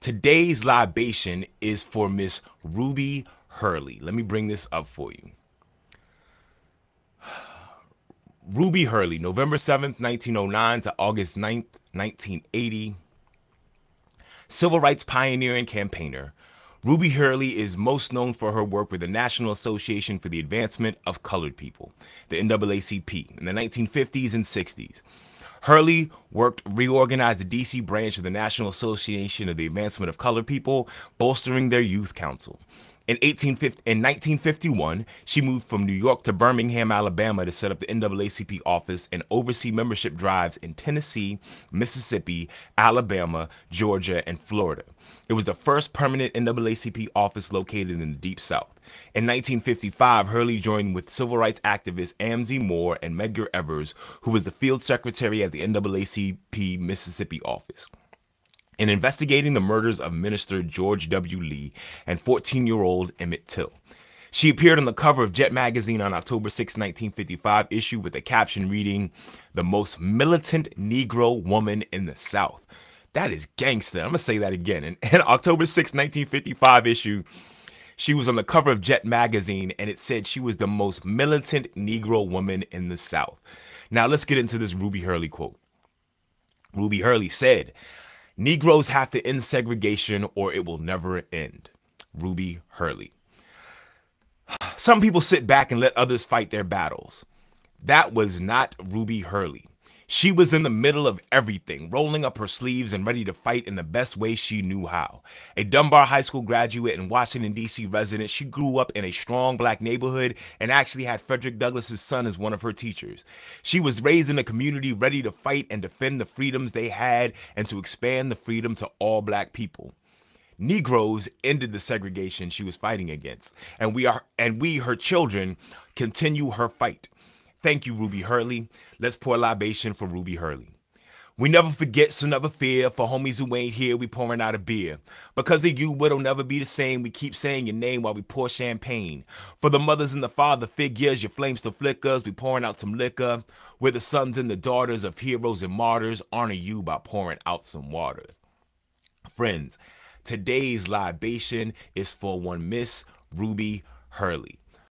Today's libation is for Miss Ruby Hurley. Let me bring this up for you. Ruby Hurley, November 7th, 1909 to August 9th, 1980. Civil rights pioneer and campaigner. Ruby Hurley is most known for her work with the National Association for the Advancement of Colored People, the NAACP, in the 1950s and 60s. Hurley reorganized the D.C. branch of the National Association of the Advancement of Colored People, bolstering their youth council. In 1951, she moved from New York to Birmingham, Alabama to set up the NAACP office and oversee membership drives in Tennessee, Mississippi, Alabama, Georgia, and Florida. It was the first permanent NAACP office located in the Deep South. In 1955, Hurley joined with civil rights activists Amzie Moore and Medgar Evers, who was the field secretary at the NAACP Mississippi office, in investigating the murders of Minister George W. Lee and 14-year-old Emmett Till. She appeared on the cover of Jet magazine on October 6, 1955 issue with a caption reading, "The most militant Negro woman in the South." That is gangster. I'm going to say that again. In October 6, 1955 issue, she was on the cover of Jet magazine, and it said she was the most militant Negro woman in the South. Now let's get into this Ruby Hurley quote. Ruby Hurley said, "Negroes have to end segregation or it will never end." Ruby Hurley. Some people sit back and let others fight their battles. That was not Ruby Hurley. She was in the middle of everything, rolling up her sleeves and ready to fight in the best way she knew how. A Dunbar High School graduate and Washington, D.C. resident, she grew up in a strong black neighborhood and actually had Frederick Douglass's son as one of her teachers. She was raised in a community ready to fight and defend the freedoms they had and to expand the freedom to all black people. Negroes ended the segregation she was fighting against, and we, her children, continue her fight. Thank you, Ruby Hurley. Let's pour a libation for Ruby Hurley. We never forget, so never fear. For homies who ain't here, we pouring out a beer. Because of you, it'll never be the same. We keep saying your name while we pour champagne. For the mothers and the father figures, your flame still flickers. We pouring out some liquor. We're the sons and the daughters of heroes and martyrs. Honor you by pouring out some water. Friends, today's libation is for one Miss Ruby Hurley.